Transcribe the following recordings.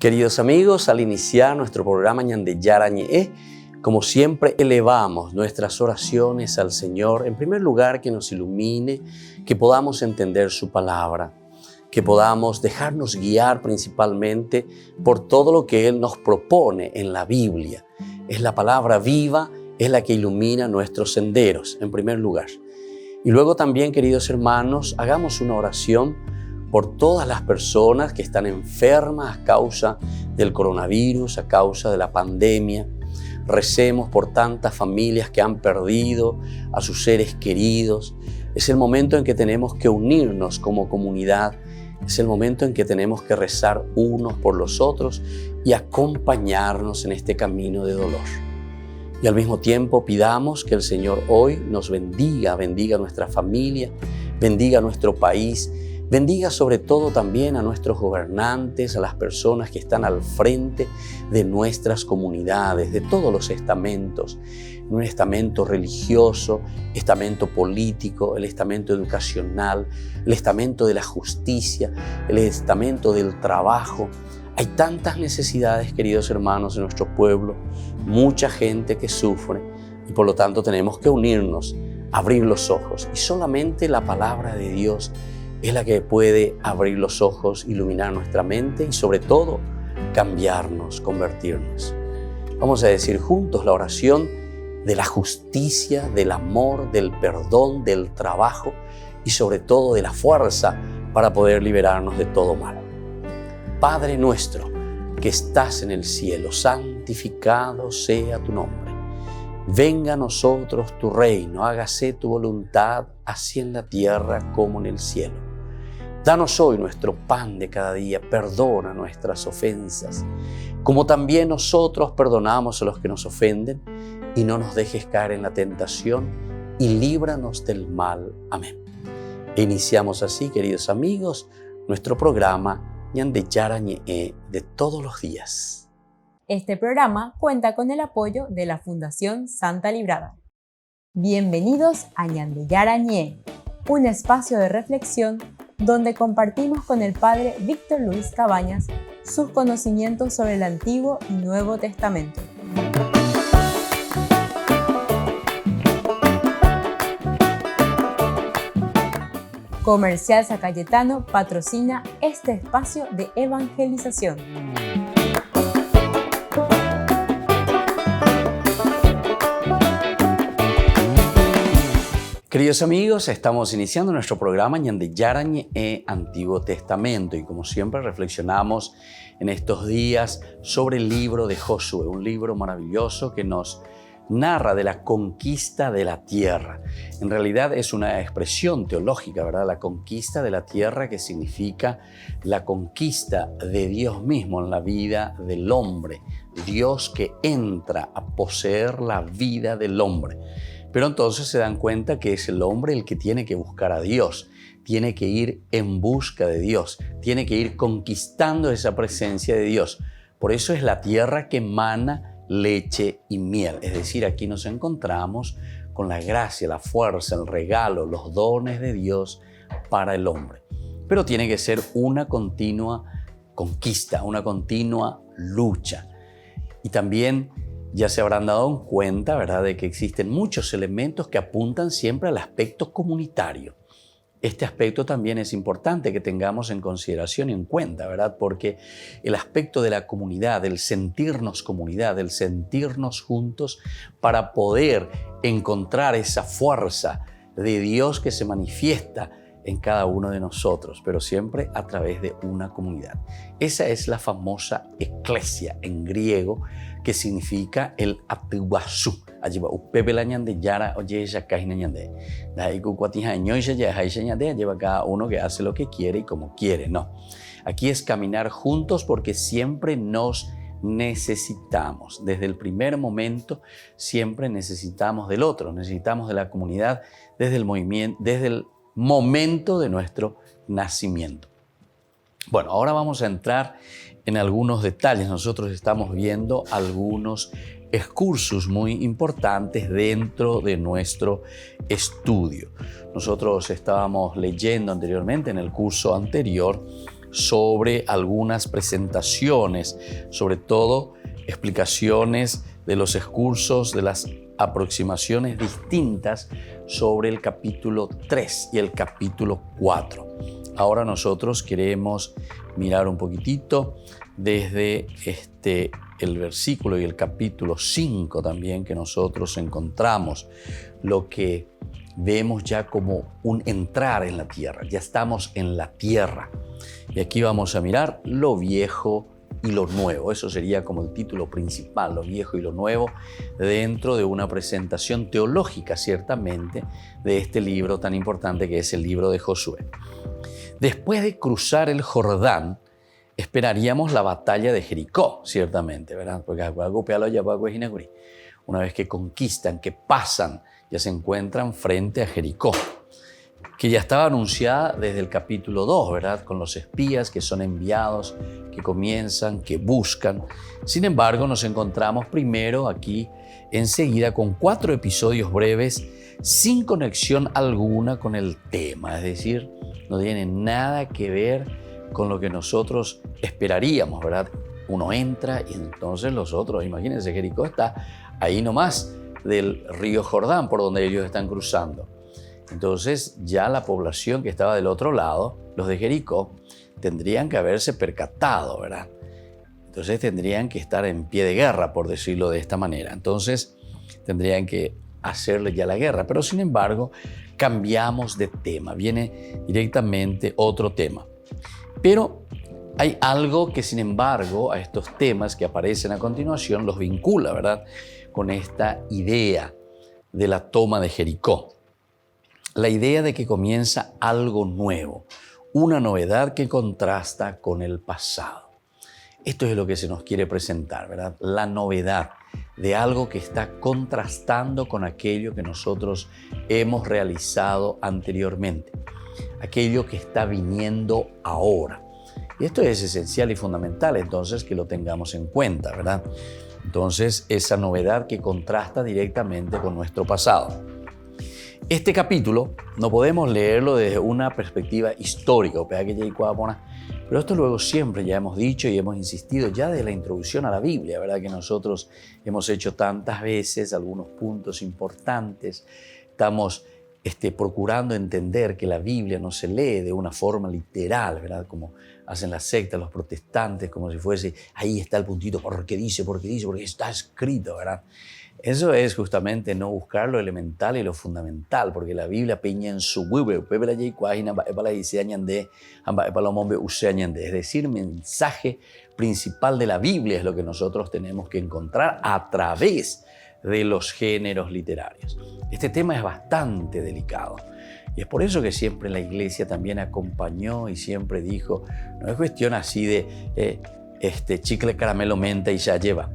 Queridos amigos, al iniciar nuestro programa Ñande Yarañe, como siempre elevamos nuestras oraciones al Señor. En primer lugar, que nos ilumine, que podamos entender su palabra, que podamos dejarnos guiar principalmente por todo lo que Él nos propone en la Biblia. Es la palabra viva, es la que ilumina nuestros senderos, en primer lugar. Y luego también, queridos hermanos, hagamos una oración por todas las personas que están enfermas a causa del coronavirus, a causa de la pandemia. Recemos por tantas familias que han perdido a sus seres queridos. Es el momento en que tenemos que unirnos como comunidad. Es el momento en que tenemos que rezar unos por los otros y acompañarnos en este camino de dolor. Y al mismo tiempo pidamos que el Señor hoy nos bendiga a nuestra familia, bendiga a nuestro país, bendiga sobre todo también a nuestros gobernantes, a las personas que están al frente de nuestras comunidades, de todos los estamentos, un estamento religioso, estamento político, el estamento educacional, el estamento de la justicia, el estamento del trabajo. Hay tantas necesidades, queridos hermanos, en nuestro pueblo, mucha gente que sufre y por lo tanto tenemos que unirnos, abrir los ojos y solamente la palabra de Dios es la que puede abrir los ojos, iluminar nuestra mente y sobre todo cambiarnos, convertirnos. Vamos a decir juntos la oración de la justicia, del amor, del perdón, del trabajo y sobre todo de la fuerza para poder liberarnos de todo mal. Padre nuestro que estás en el cielo, santificado sea tu nombre. Venga a nosotros tu reino, hágase tu voluntad, así en la tierra como en el cielo. Danos hoy nuestro pan de cada día, perdona nuestras ofensas, como también nosotros perdonamos a los que nos ofenden, y no nos dejes caer en la tentación, y líbranos del mal. Amén. E iniciamos así, queridos amigos, nuestro programa Ñande Yarañe de todos los días. Este programa cuenta con el apoyo de la Fundación Santa Librada. Bienvenidos a Ñande Yarañe, un espacio de reflexión donde compartimos con el Padre Víctor Luis Cabañas sus conocimientos sobre el Antiguo y Nuevo Testamento. Comercial San Cayetano patrocina este espacio de evangelización. Queridos amigos, estamos iniciando nuestro programa Ñande Yarañe Antiguo Testamento y como siempre reflexionamos en estos días sobre el libro de Josué, un libro maravilloso que nos narra de la conquista de la tierra. En realidad es una expresión teológica, ¿verdad? La conquista de la tierra, que significa la conquista de Dios mismo en la vida del hombre. Dios que entra a poseer la vida del hombre. Pero entonces se dan cuenta que es el hombre el que tiene que buscar a Dios, tiene que ir en busca de Dios, tiene que ir conquistando esa presencia de Dios. Por eso es la tierra que emana leche y miel. Es decir, aquí nos encontramos con la gracia, la fuerza, el regalo, los dones de Dios para el hombre. Pero tiene que ser una continua conquista, una continua lucha. Y también ya se habrán dado cuenta, ¿verdad?, de que existen muchos elementos que apuntan siempre al aspecto comunitario. Este aspecto también es importante que tengamos en consideración y en cuenta, ¿verdad? Porque el aspecto de la comunidad, del sentirnos comunidad, del sentirnos juntos para poder encontrar esa fuerza de Dios que se manifiesta en cada uno de nosotros, pero siempre a través de una comunidad. Esa es la famosa eclesia en griego, que significa el atuasú. Allí va upepe la ñande yara oye ya caina ñande. Da iku cuatija ñoya ya haisha ñande, lleva cada uno que hace lo que quiere y como quiere. No. Aquí es caminar juntos porque siempre nos necesitamos. Desde el primer momento siempre necesitamos del otro, necesitamos de la comunidad desde el movimiento, desde el momento de nuestro nacimiento. Bueno, ahora vamos a entrar en algunos detalles. Nosotros estamos viendo algunos excursus muy importantes dentro de nuestro estudio. Nosotros estábamos leyendo anteriormente en el curso anterior sobre algunas presentaciones, sobre todo explicaciones de los excursos, de las aproximaciones distintas sobre el capítulo 3 y el capítulo 4. Ahora nosotros queremos mirar un poquitito desde el versículo y el capítulo 5 también, que nosotros encontramos lo que vemos ya como un entrar en la tierra. Ya estamos en la tierra. Y aquí vamos a mirar lo viejo y lo nuevo. Eso sería como el título principal, lo viejo y lo nuevo, dentro de una presentación teológica, ciertamente, de este libro tan importante que es el libro de Josué. Después de cruzar el Jordán, esperaríamos la batalla de Jericó, ciertamente, ¿verdad? Porque una vez que conquistan, que pasan, ya se encuentran frente a Jericó, que ya estaba anunciada desde el capítulo 2, ¿verdad? Con los espías que son enviados, que comienzan, que buscan. Sin embargo, nos encontramos primero aquí, enseguida, con 4 episodios breves, sin conexión alguna con el tema. Es decir, no tienen nada que ver con lo que nosotros esperaríamos, ¿verdad? Uno entra y entonces los otros, imagínense, Jericó está ahí nomás del río Jordán, por donde ellos están cruzando. Entonces ya la población que estaba del otro lado, los de Jericó, tendrían que haberse percatado, ¿verdad? Entonces tendrían que estar en pie de guerra, por decirlo de esta manera. Entonces tendrían que hacerle ya la guerra. Pero sin embargo, cambiamos de tema. Viene directamente otro tema. Pero hay algo que, sin embargo, a estos temas que aparecen a continuación los vincula, ¿verdad? Con esta idea de la toma de Jericó. La idea de que comienza algo nuevo, una novedad que contrasta con el pasado. Esto es lo que se nos quiere presentar, ¿verdad? La novedad de algo que está contrastando con aquello que nosotros hemos realizado anteriormente, aquello que está viniendo ahora. Y esto es esencial y fundamental, entonces, que lo tengamos en cuenta, ¿verdad? Entonces, esa novedad que contrasta directamente con nuestro pasado. Este capítulo no podemos leerlo desde una perspectiva histórica, pero esto luego siempre ya hemos dicho y hemos insistido ya de la introducción a la Biblia, ¿verdad? Que nosotros hemos hecho tantas veces algunos puntos importantes. Estamos procurando entender que la Biblia no se lee de una forma literal, ¿verdad? Como hacen las sectas, los protestantes, como si fuese, ahí está el puntito, porque está escrito, ¿verdad? Eso es justamente no buscar lo elemental y lo fundamental, porque la Biblia peña en su es decir, el mensaje principal de la Biblia es lo que nosotros tenemos que encontrar a través de los géneros literarios. Este tema es bastante delicado y es por eso que siempre la Iglesia también acompañó y siempre dijo, no es cuestión así de chicle, caramelo, menta y ya lleva.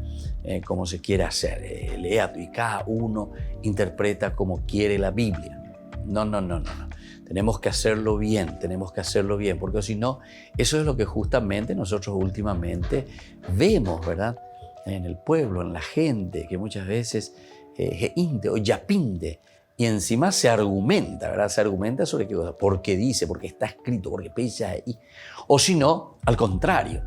Como se quiere hacer, lea y cada uno interpreta como quiere la Biblia. No. Tenemos que hacerlo bien, porque si no, eso es lo que justamente nosotros últimamente vemos, ¿verdad? En el pueblo, en la gente, que muchas veces o yapinde, y encima se argumenta, ¿verdad? Se argumenta sobre qué cosa, porque dice, porque está escrito, porque pesa ahí. O si no, al contrario,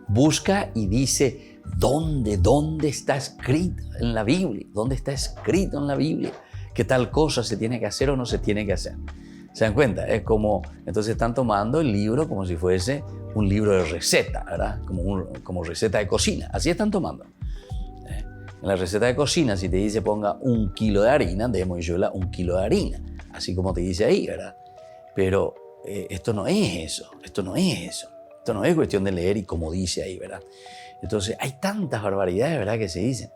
busca y dice, ¿Dónde está escrito en la Biblia? ¿Dónde está escrito en la Biblia que tal cosa se tiene que hacer o no se tiene que hacer? ¿Se dan cuenta? Es como, entonces están tomando el libro como si fuese un libro de receta, ¿verdad? Como receta de cocina. Así están tomando. En la receta de cocina, si te dice ponga 1 kilo de harina, debemos llevarla 1 kilo de harina. Así como te dice ahí, ¿verdad? Pero esto no es eso. Esto no es cuestión de leer y como dice ahí, ¿verdad? Entonces, hay tantas barbaridades, ¿verdad?, que se dicen.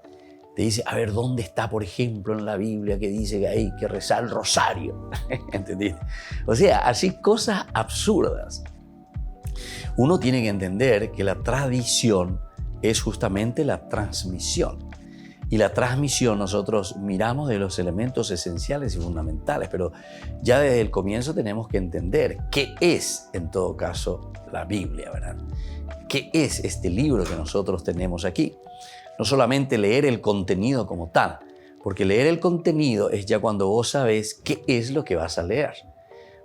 Te dice, a ver, ¿dónde está, por ejemplo, en la Biblia que dice que hay que rezar el rosario? ¿Entendiste? O sea, así cosas absurdas. Uno tiene que entender que la tradición es justamente la transmisión. Y la transmisión nosotros miramos de los elementos esenciales y fundamentales, pero ya desde el comienzo tenemos que entender qué es, en todo caso, la Biblia, ¿verdad? ¿Qué es este libro que nosotros tenemos aquí? No solamente leer el contenido como tal, porque leer el contenido es ya cuando vos sabés qué es lo que vas a leer.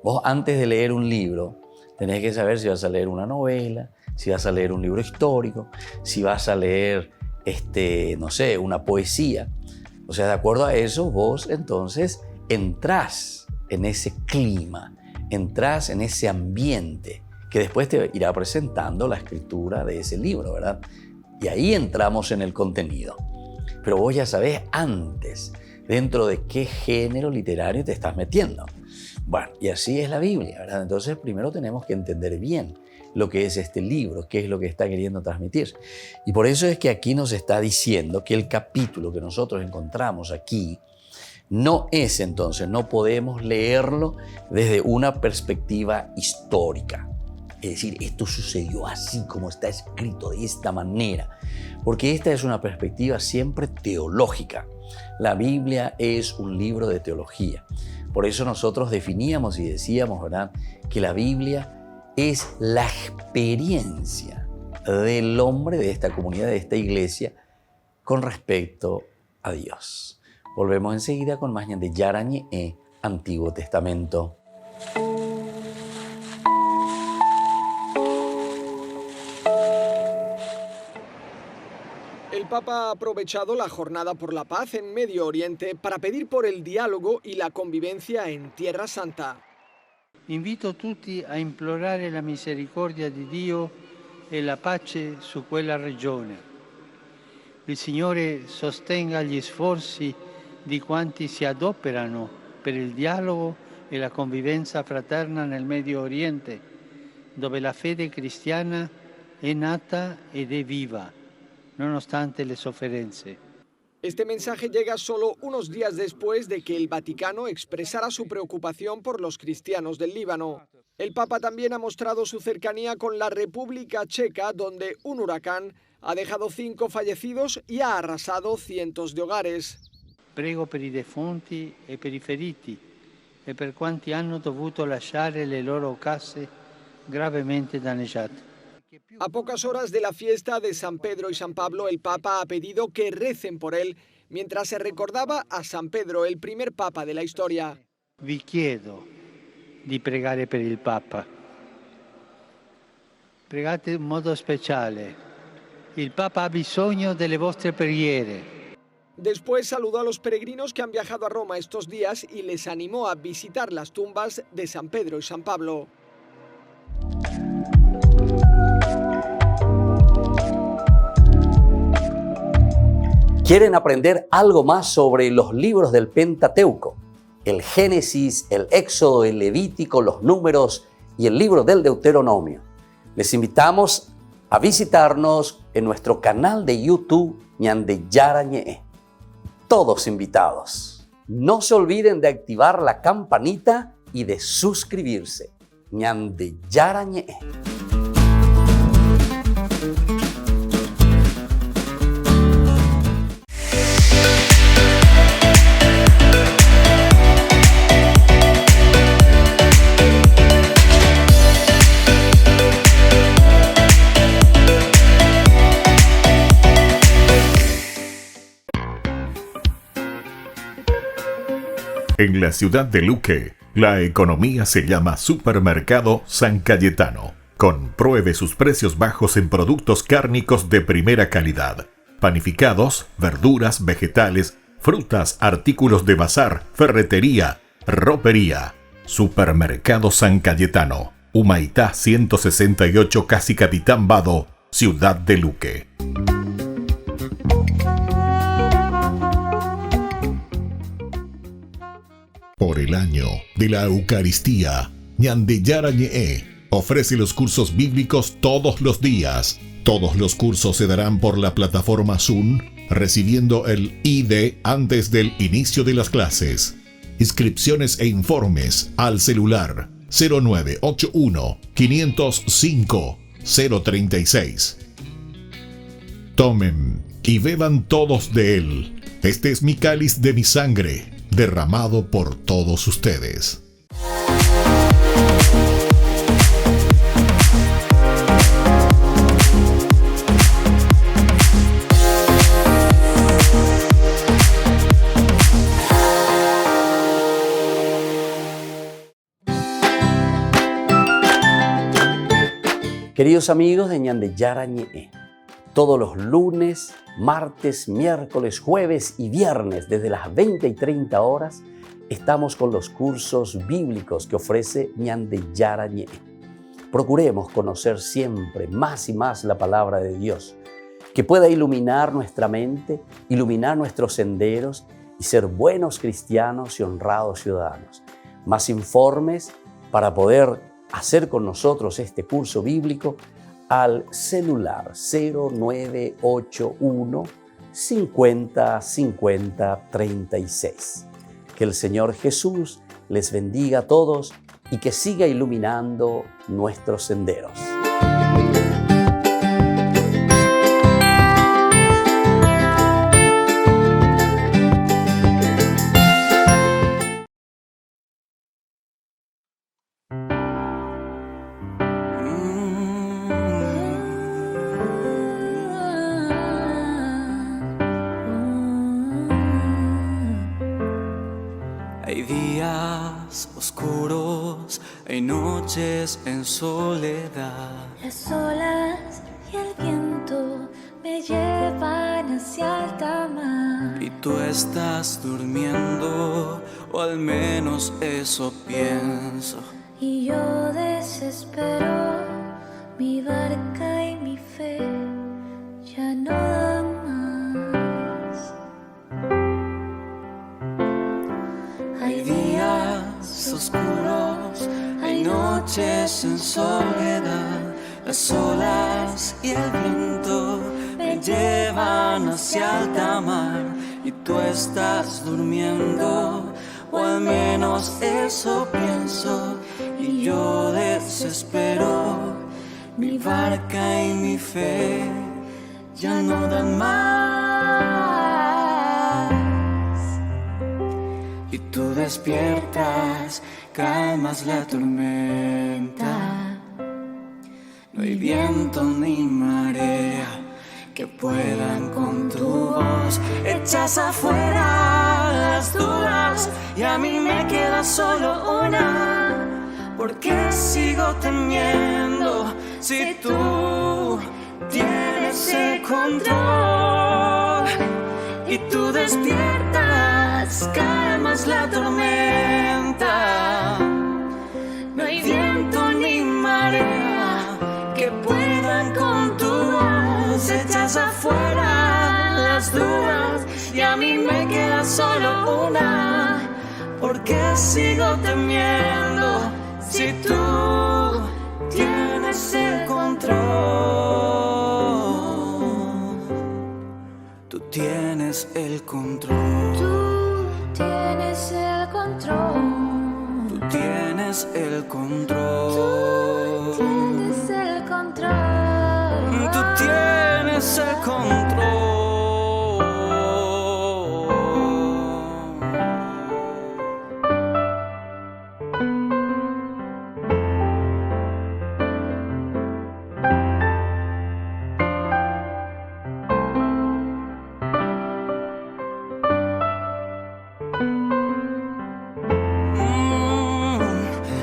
Vos antes de leer un libro Tenés que saber si vas a leer una novela, si vas a leer un libro histórico, si vas a leer, no sé, una poesía. O sea, de acuerdo a eso, vos entonces entrás en ese clima, entrás en ese ambiente que después te irá presentando la escritura de ese libro, ¿verdad? Y ahí entramos en el contenido. Pero vos ya sabés antes dentro de qué género literario te estás metiendo. Bueno, y así es la Biblia, ¿verdad? Entonces primero tenemos que entender bien lo que es este libro, qué es lo que está queriendo transmitir. Y por eso es que aquí nos está diciendo que el capítulo que nosotros encontramos aquí no es entonces, no podemos leerlo desde una perspectiva histórica. Es decir, esto sucedió así como está escrito, de esta manera. Porque esta es una perspectiva siempre teológica. La Biblia es un libro de teología. Por eso nosotros definíamos y decíamos, ¿verdad?, que la Biblia es la experiencia del hombre, de esta comunidad, de esta iglesia, con respecto a Dios. Volvemos enseguida con más de Yarañé, Antiguo Testamento. El Papa ha aprovechado la Jornada por la Paz en Medio Oriente para pedir por el diálogo y la convivencia en Tierra Santa. Invito tutti a implorare la misericordia di Dio e la pace su quella regione. Il Signore sostenga gli sforzi di quanti si adoperano per il dialogo e la convivenza fraterna nel Medio Oriente, dove la fede cristiana è nata ed è viva, nonostante le sofferenze. Este mensaje llega solo unos días después de que el Vaticano expresara su preocupación por los cristianos del Líbano. El Papa también ha mostrado su cercanía con la República Checa, donde un huracán ha dejado 5 fallecidos y ha arrasado cientos de hogares. Prego per i defunti e per i feriti e per quanti hanno dovuto lasciare le loro case gravemente danneggiate. A pocas horas de la fiesta de San Pedro y San Pablo, el Papa ha pedido que recen por él mientras se recordaba a San Pedro, el primer Papa de la historia. Vi chiedo di pregare per il Papa. Pregate in modo speciale. Il Papa ha bisogno delle vostre preghiere. Después saludó a los peregrinos que han viajado a Roma estos días y les animó a visitar las tumbas de San Pedro y San Pablo. ¿Quieren aprender algo más sobre los libros del Pentateuco? El Génesis, el Éxodo, el Levítico, los Números y el libro del Deuteronomio. Les invitamos a visitarnos en nuestro canal de YouTube Ñande Yarañé. Todos invitados. No se olviden de activar la campanita y de suscribirse. Ñande Yarañé. En la ciudad de Luque, la economía se llama Supermercado San Cayetano. Compruebe sus precios bajos en productos cárnicos de primera calidad. Panificados, verduras, vegetales, frutas, artículos de bazar, ferretería, ropería. Supermercado San Cayetano. Humaitá 168, Casi Capitán Vado, ciudad de Luque. Por el año de la Eucaristía, Ñande Yarañé ofrece los cursos bíblicos todos los días. Todos los cursos se darán por la plataforma Zoom, recibiendo el ID antes del inicio de las clases. Inscripciones e informes al celular 0981 505 036. Tomen y beban todos de él. Este es mi cáliz de mi sangre, derramado por todos ustedes. Queridos amigos de Ñande Yarañe, todos los lunes, martes, miércoles, jueves y viernes desde las 20 y 30 horas estamos con los cursos bíblicos que ofrece Ñande Yarañe. Procuremos conocer siempre más y más la palabra de Dios, que pueda iluminar nuestra mente, iluminar nuestros senderos y ser buenos cristianos y honrados ciudadanos. Más informes para poder hacer con nosotros este curso bíblico al celular 0981 50 50 36. Que el Señor Jesús les bendiga a todos y que siga iluminando nuestros senderos. Hay días oscuros, hay noches en soledad. Las olas y el viento me llevan hacia alta mar. Y tú estás durmiendo, o al menos eso pienso. Y yo desespero, mi barca y mi fe ya no dan más. Hay días oscuros, hay noches en soledad. Las olas y el viento me llevan hacia alta mar. Y tú estás durmiendo, o al menos eso pienso. Y yo desespero, mi barca y mi fe ya no dan más. Y tú despiertas, calmas la tormenta. No hay viento ni marea que puedan con tu voz. Echas afuera las dudas y a mí me queda solo una. ¿Por qué sigo temiendo si tú tienes el control? Y tú despiertas, calmas la tormenta. No hay viento ni marea que puedan con tu voz. Echas afuera las dudas y a mí me queda solo una. ¿Por qué sigo temiendo si tú tienes el control? Tú tienes el control. Tú tienes el control. Tú tienes el control. Tú tienes el control. Tú tienes el control.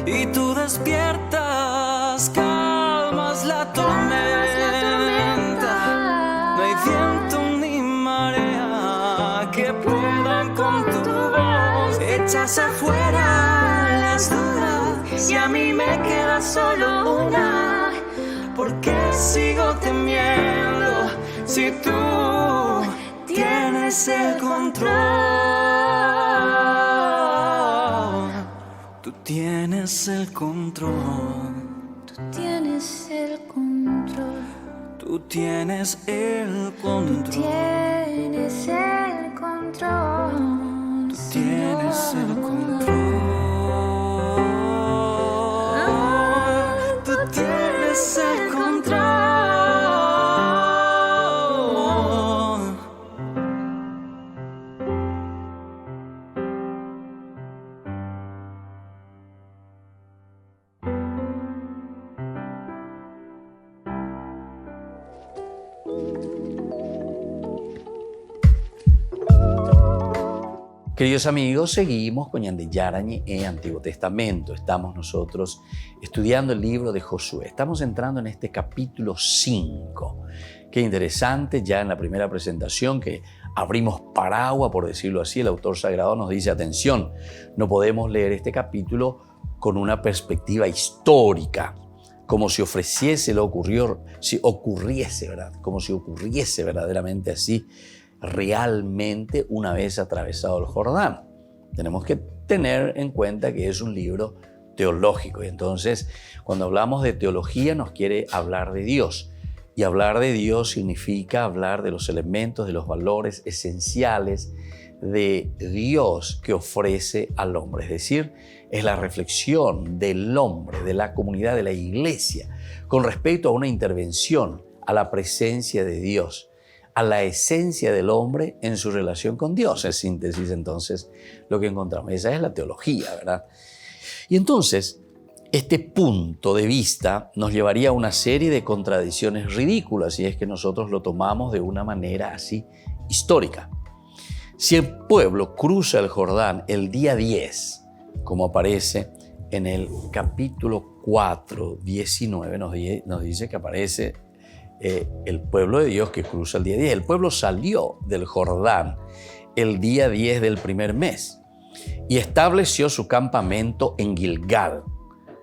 Y tú despiertas, calmas la tormenta. No hay viento ni marea que puedan con tu voz. Echas afuera las dudas y a mí me queda solo una. ¿Por qué sigo temiendo si tú tienes el control? Tú tienes el control. Tú tienes el control. Tú tienes el control. Tú tienes el control. Tú tienes el control. Tú tienes el control. Queridos amigos, seguimos con Ñande Yarañe Antiguo Testamento. Estamos nosotros estudiando el libro de Josué. Estamos entrando en este capítulo 5. Qué interesante, ya en la primera presentación que abrimos paraguas, por decirlo así, el autor sagrado nos dice, atención, no podemos leer este capítulo con una perspectiva histórica, como si ocurriese, ¿verdad? Como si ocurriese verdaderamente así, realmente una vez atravesado el Jordán. Tenemos que tener en cuenta que es un libro teológico y entonces cuando hablamos de teología nos quiere hablar de Dios y hablar de Dios significa hablar de los elementos, de los valores esenciales de Dios que ofrece al hombre, es decir, es la reflexión del hombre, de la comunidad, de la iglesia con respecto a una intervención a la presencia de Dios, a la esencia del hombre en su relación con Dios. En síntesis, entonces, lo que encontramos. Esa es la teología, ¿verdad? Y entonces, este punto de vista nos llevaría a una serie de contradicciones ridículas si es que nosotros lo tomamos de una manera así histórica. Si el pueblo cruza el Jordán el día 10, como aparece en el capítulo 4, 19, nos dice que aparece el pueblo de Dios que cruza el día 10. El pueblo salió del Jordán el día 10 del primer mes y estableció su campamento en Gilgal,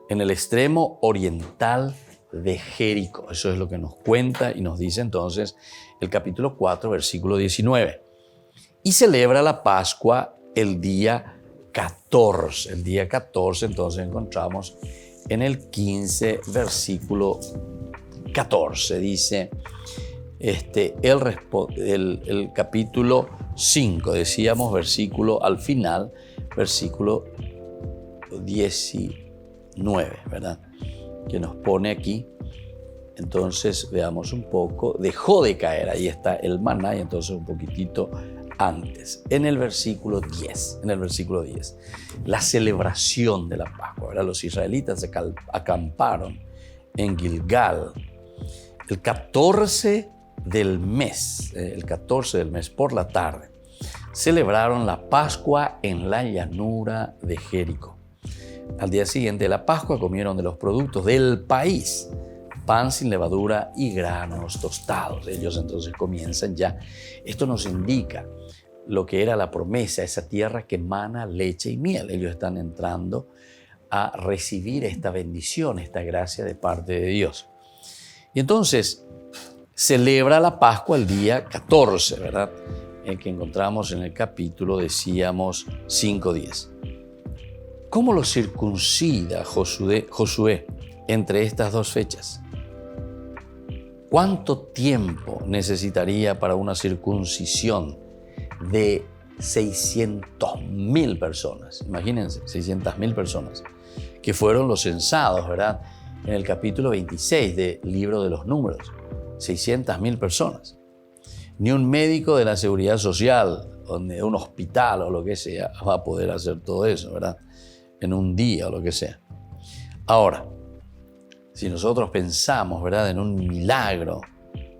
en el extremo oriental de Jericó. Eso es lo que nos cuenta y nos dice entonces el capítulo 4, versículo 19. Y celebra la Pascua el día 14. El día 14 entonces encontramos en el 15, versículo 14, dice el capítulo 5, decíamos versículo al final, versículo 19, ¿verdad? Que nos pone aquí. Entonces veamos un poco, dejó de caer, ahí está el maná y entonces un poquitito antes, en el versículo 10, la celebración de la Pascua, ¿verdad? Los israelitas se acamparon en Gilgal el 14 del mes por la tarde, celebraron la Pascua en la llanura de Jericó. Al día siguiente de la Pascua comieron de los productos del país, pan sin levadura y granos tostados. Ellos entonces comienzan ya. Esto nos indica lo que era la promesa, esa tierra que emana leche y miel. Ellos están entrando a recibir esta bendición, esta gracia de parte de Dios. Y entonces celebra la Pascua el día 14, ¿verdad? El que encontramos en el capítulo, decíamos, 5:10. ¿Cómo lo circuncida Josué entre estas dos fechas? ¿Cuánto tiempo necesitaría para una circuncisión de 600.000 personas? Imagínense, 600.000 personas, que fueron los censados, ¿verdad? En el capítulo 26 del libro de los Números, 600.000 personas. Ni un médico de la seguridad social, de un hospital o lo que sea, va a poder hacer todo eso, ¿verdad? En un día o lo que sea. Ahora, si nosotros pensamos, ¿verdad?, en un milagro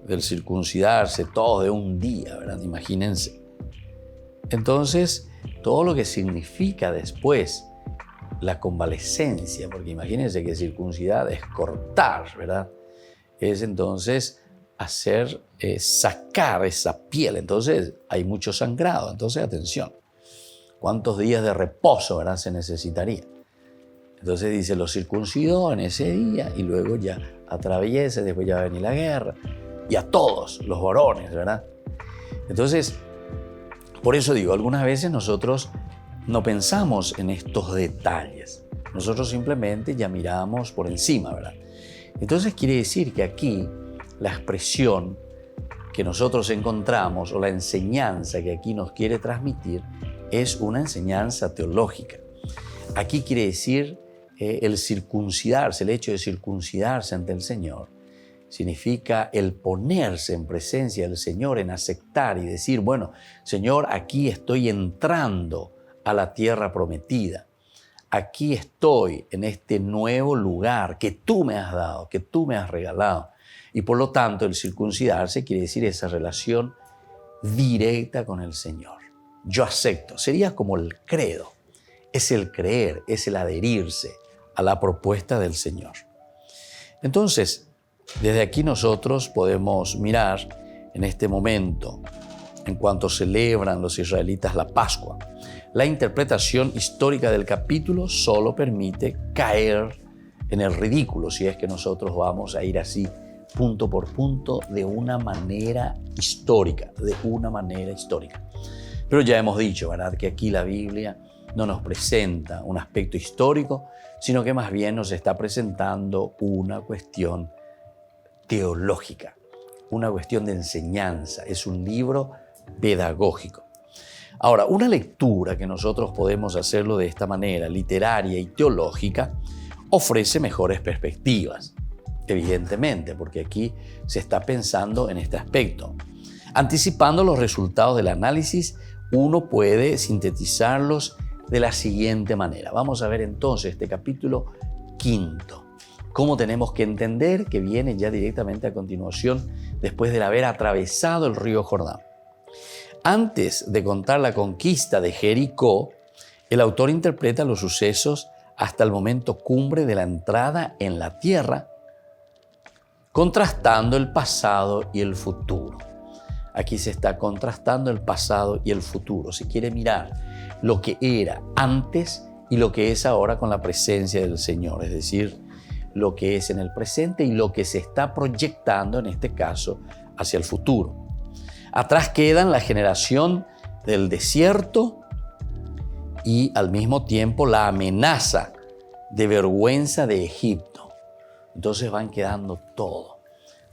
del circuncidarse todo de un día, ¿verdad? Imagínense. Entonces, todo lo que significa después la convalescencia, porque imagínense que circuncidar es cortar, ¿verdad? Es entonces sacar esa piel. Entonces, hay mucho sangrado. Entonces, atención. ¿Cuántos días de reposo, verdad, se necesitaría? Entonces dice, lo circuncidó en ese día y luego ya atraviesa, después ya va a venir la guerra. Y a todos los varones, ¿verdad? Entonces, por eso digo, algunas veces nosotros no pensamos en estos detalles. Nosotros simplemente ya miramos por encima, ¿verdad? Entonces quiere decir que aquí la expresión que nosotros encontramos o la enseñanza que aquí nos quiere transmitir es una enseñanza teológica. Aquí quiere decir el circuncidarse, el hecho de circuncidarse ante el Señor, significa el ponerse en presencia del Señor, en aceptar y decir, bueno, Señor, aquí estoy entrando a la tierra prometida. Aquí estoy en este nuevo lugar que tú me has dado, que tú me has regalado. Y por lo tanto, el circuncidarse quiere decir esa relación directa con el Señor. yo acepto. Sería como el credo. Es el creer, es el adherirse a la propuesta del Señor. Entonces, desde aquí nosotros podemos mirar en este momento, en cuanto celebran los israelitas la Pascua, la interpretación histórica del capítulo solo permite caer en el ridículo si es que nosotros vamos a ir así punto por punto de una manera histórica, Pero ya hemos dicho, ¿verdad?, que aquí la Biblia no nos presenta un aspecto histórico, sino que más bien nos está presentando una cuestión teológica, una cuestión de enseñanza. Es un libro pedagógico. Ahora, una lectura que nosotros podemos hacerlo de esta manera, literaria y teológica, ofrece mejores perspectivas, evidentemente, porque aquí se está pensando en este aspecto. Anticipando los resultados del análisis, uno puede sintetizarlos de la siguiente manera. Vamos a ver entonces este capítulo 5. Cómo tenemos que entender, que viene ya directamente a continuación, después de haber atravesado el río Jordán. Antes de contar la conquista de Jericó, el autor interpreta los sucesos hasta el momento cumbre de la entrada en la tierra, contrastando el pasado y el futuro. Aquí se está contrastando el pasado y el futuro. Se quiere mirar lo que era antes y lo que es ahora con la presencia del Señor, es decir, lo que es en el presente y lo que se está proyectando, en este caso, hacia el futuro. Atrás quedan la generación del desierto y al mismo tiempo la amenaza de vergüenza de Egipto. Entonces van quedando todo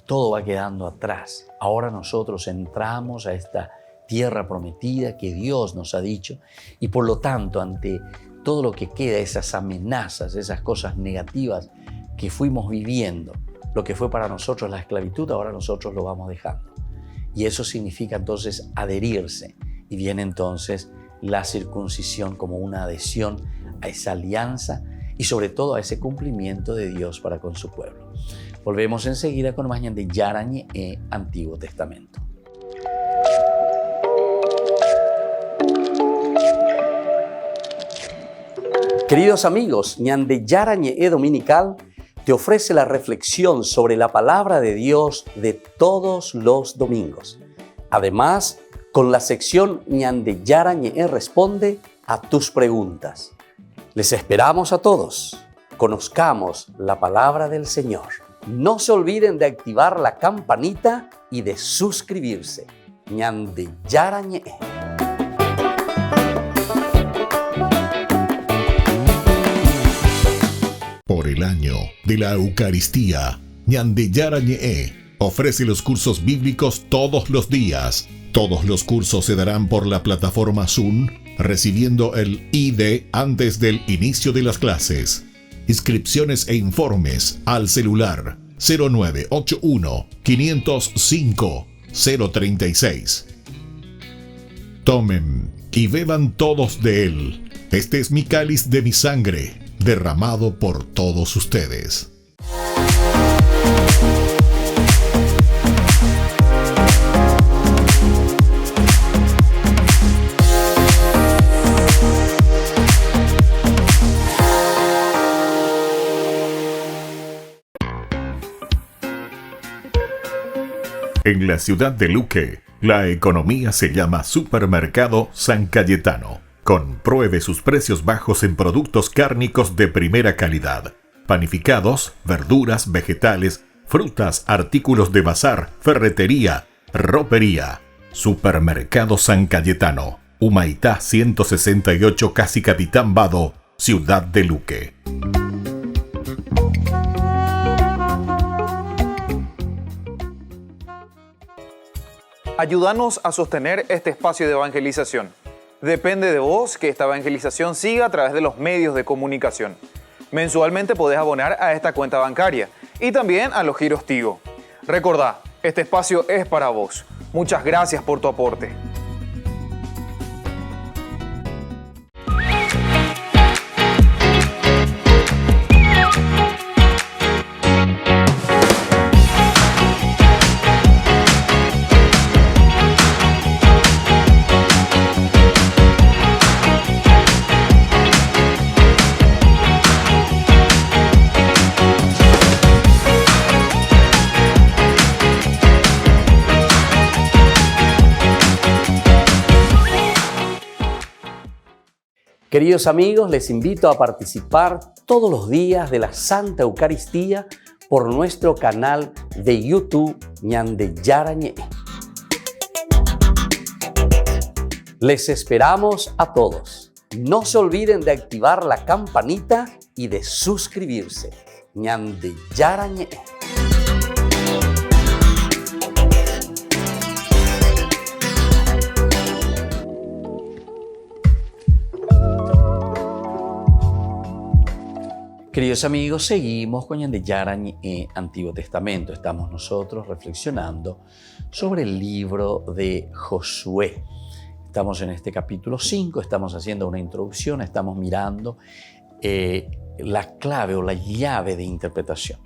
va quedando atrás. Ahora nosotros entramos a esta tierra prometida que Dios nos ha dicho y por lo tanto ante todo lo que queda, esas amenazas, esas cosas negativas que fuimos viviendo, lo que fue para nosotros la esclavitud, ahora nosotros lo vamos dejando. Y eso significa entonces adherirse. Y viene entonces la circuncisión como una adhesión a esa alianza y sobre todo a ese cumplimiento de Dios para con su pueblo. Volvemos enseguida con más de Yarañe e Antiguo Testamento. Queridos amigos, Ñande Yarañe e Dominical te ofrece la reflexión sobre la palabra de Dios de todos los domingos. Además, con la sección Ñande Yarañe e Responde a tus preguntas. Les esperamos a todos. Conozcamos la palabra del Señor. No se olviden de activar la campanita y de suscribirse. Ñande Yarañe. Por el año de la Eucaristía, Ñande Yarañe ofrece los cursos bíblicos todos los días. Todos los cursos se darán por la plataforma Zoom, recibiendo el ID antes del inicio de las clases. Inscripciones e informes al celular 0981 505 036. Tomen y beban todos de él. Este es mi cáliz de mi sangre, derramado por todos ustedes. En la ciudad de Luque, la economía se llama Supermercado San Cayetano. Compruebe sus precios bajos en productos cárnicos de primera calidad. Panificados, verduras, vegetales, frutas, artículos de bazar, ferretería, ropería. Supermercado San Cayetano. Humaitá 168, Casi Capitán Vado, Ciudad de Luque. Ayúdanos a sostener este espacio de evangelización. Depende de vos que esta evangelización siga a través de los medios de comunicación. Mensualmente podés abonar a esta cuenta bancaria y también a los giros Tigo. Recordá, este espacio es para vos. Muchas gracias por tu aporte. Queridos amigos, les invito a participar todos los días de la Santa Eucaristía por nuestro canal de YouTube Ñande Yarañe. Les esperamos a todos. No se olviden de activar la campanita y de suscribirse. Ñande Yarañe. Queridos amigos, seguimos con Ñande Yarañe Antiguo Testamento. Estamos nosotros reflexionando sobre el libro de Josué. Estamos en este capítulo 5, estamos haciendo una introducción, estamos mirando la clave o la llave de interpretación.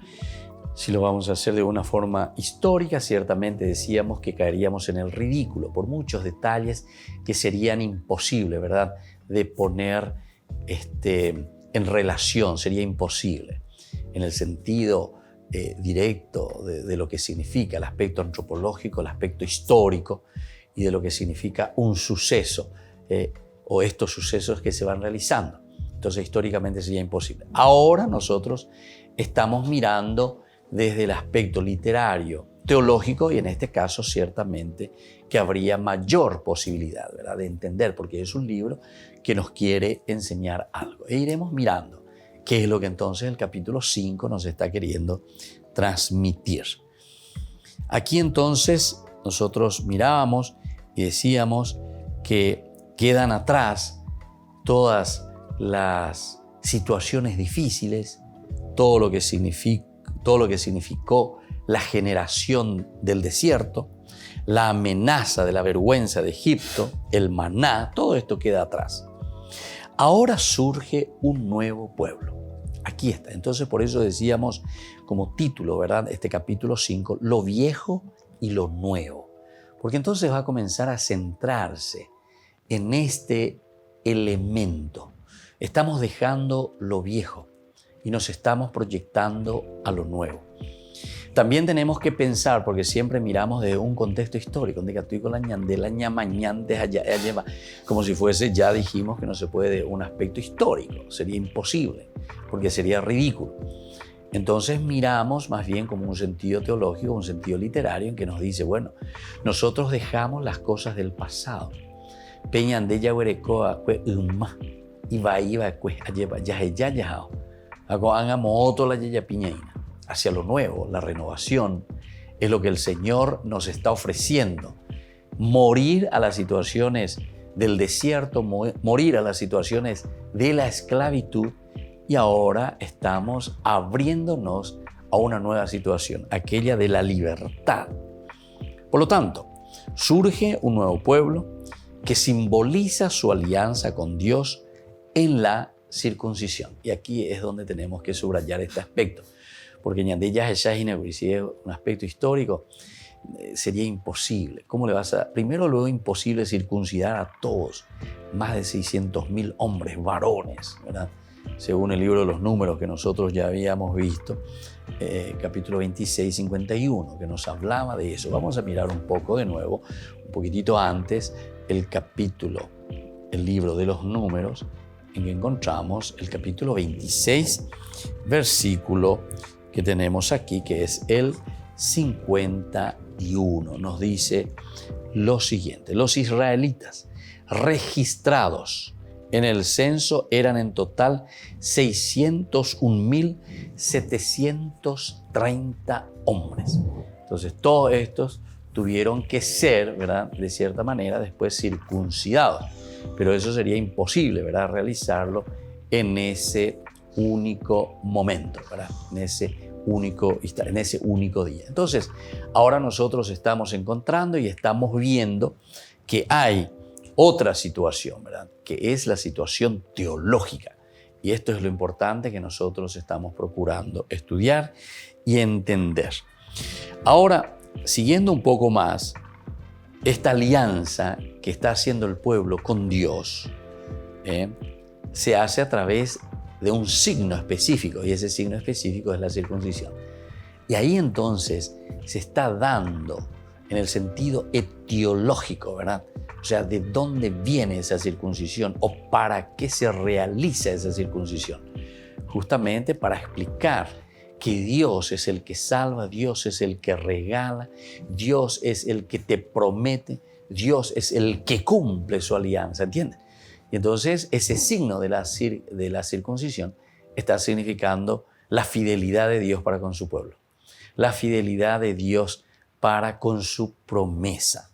Si lo vamos a hacer de una forma histórica, ciertamente decíamos que caeríamos en el ridículo por muchos detalles que serían imposibles, ¿verdad?, de poner en relación, sería imposible en el sentido directo de lo que significa el aspecto antropológico, el aspecto histórico y de lo que significa un suceso o estos sucesos que se van realizando. Entonces históricamente sería imposible. Ahora nosotros estamos mirando desde el aspecto literario, teológico, y en este caso ciertamente que habría mayor posibilidad, ¿verdad?, de entender, porque es un libro que nos quiere enseñar algo. E iremos mirando qué es lo que entonces el capítulo 5 nos está queriendo transmitir. Aquí entonces nosotros mirábamos y decíamos que quedan atrás todas las situaciones difíciles, todo lo que significó la generación del desierto, la amenaza de la vergüenza de Egipto, el maná, todo esto queda atrás. Ahora surge un nuevo pueblo. Aquí está. Entonces por eso decíamos como título, ¿verdad?, este capítulo 5, lo viejo y lo nuevo. Porque entonces va a comenzar a centrarse en este elemento. Estamos dejando lo viejo y nos estamos proyectando a lo nuevo. También tenemos que pensar, porque siempre miramos desde un contexto histórico, como si fuese, ya dijimos que no se puede de un aspecto histórico, sería imposible, porque sería ridículo. Entonces miramos más bien como un sentido teológico, un sentido literario, en que nos dice, bueno, nosotros dejamos las cosas del pasado. Hacia lo nuevo, la renovación, es lo que el Señor nos está ofreciendo. Morir a las situaciones del desierto, morir a las situaciones de la esclavitud, y ahora estamos abriéndonos a una nueva situación, aquella de la libertad. Por lo tanto, surge un nuevo pueblo que simboliza su alianza con Dios en la circuncisión. Y aquí es donde tenemos que subrayar este aspecto. Porque Ñande Yarañe, si es un aspecto histórico, sería imposible. ¿Cómo le vas a...? Primero, luego, imposible circuncidar a todos, más de 600.000 hombres, varones, ¿verdad?, según el libro de los Números que nosotros ya habíamos visto, capítulo 26, 51, que nos hablaba de eso. Vamos a mirar un poco de nuevo, un poquitito antes, el libro de los Números, en que encontramos el capítulo 26, versículo que tenemos aquí, que es el 51. Nos dice lo siguiente: los israelitas registrados en el censo eran en total 601.730 hombres. Entonces todos estos tuvieron que ser, ¿verdad?, de cierta manera después circuncidados. Pero eso sería imposible, ¿verdad?, realizarlo en ese único momento, ¿verdad?, en ese único día. Entonces, ahora nosotros estamos encontrando y estamos viendo que hay otra situación, ¿verdad?, que es la situación teológica. Y esto es lo importante que nosotros estamos procurando estudiar y entender. Ahora, siguiendo un poco más, esta alianza que está haciendo el pueblo con Dios se hace a través de un signo específico, y ese signo específico es la circuncisión. Y ahí entonces se está dando en el sentido etiológico, ¿verdad? O sea, ¿de dónde viene esa circuncisión o para qué se realiza esa circuncisión? Justamente para explicar que Dios es el que salva, Dios es el que regala, Dios es el que te promete, Dios es el que cumple su alianza, ¿entiendes? Y entonces ese signo de la circuncisión está significando la fidelidad de Dios para con su pueblo, la fidelidad de Dios para con su promesa.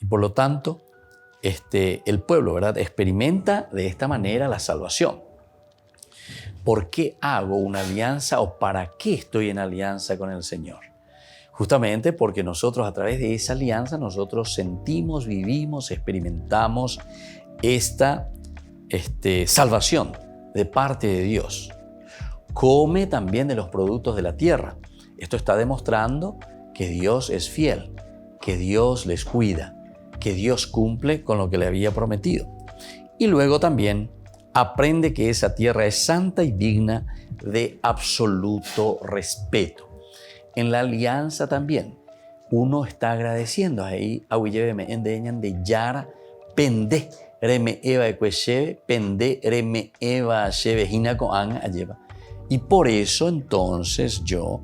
Y por lo tanto, el pueblo, ¿verdad?, experimenta de esta manera la salvación. ¿Por qué hago una alianza o para qué estoy en alianza con el Señor? Justamente porque nosotros a través de esa alianza nosotros sentimos, vivimos, experimentamos esta salvación de parte de Dios. Come también de los productos de la tierra. Esto está demostrando que Dios es fiel, que Dios les cuida, que Dios cumple con lo que le había prometido. Y luego también aprende que esa tierra es santa y digna de absoluto respeto. En la alianza también uno está agradeciendo ahí a Uyeveme endeñan de Yara pende reme eva ecuesheve pende reme eva sheve hinako an ayeva. Y por eso entonces yo